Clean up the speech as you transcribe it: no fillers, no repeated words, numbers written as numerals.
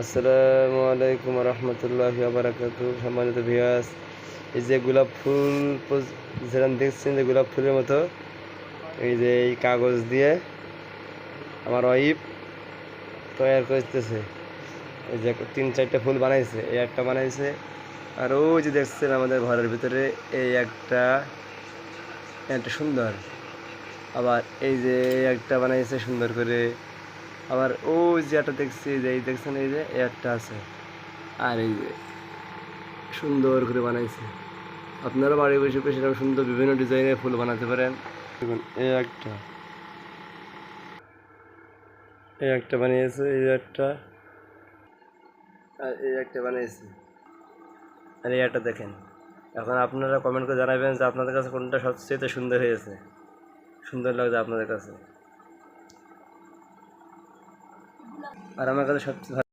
আসসালামু আলাইকুম রহমতুল্লাহি ওয়া বারাকাতুহু। সম্মানিত ভিউয়ার্স, এই যে গোলাপ ফুল যেরকম দেখছেন, যে গোলাপ ফুলের মতো এই যে এই কাগজ দিয়ে আমার ওয়াইফ তৈরি করতেছে। এই যে 3-4টা ফুল বানাইছে, এই একটা বানাইছে, আর ওই যে দেখছেন আমাদের ঘরের ভিতরে এই একটা একটা সুন্দর, আবার এই যে একটা বানাইছে সুন্দর করে, আবার ওই যে একটা দেখছি, যে এই দেখছেন এই যে একটা আছে, আর এই যে সুন্দর করে বানাইছে। আপনারা বাড়ি বসে বসে এরকম সুন্দর বিভিন্ন ডিজাইনের ফুল বানাতে পারেন। দেখুন এই একটা বানিয়েছে, এই একটা, আর এই একটা বানিয়েছে, আর এই একটা দেখেন। এখন আপনারা কমেন্ট করে জানাবেন যে আপনাদের কাছে কোনটা সবচেয়ে সুন্দর হয়েছে, সুন্দর লাগছে আপনাদের কাছে। আর আমার কাছে সবচেয়ে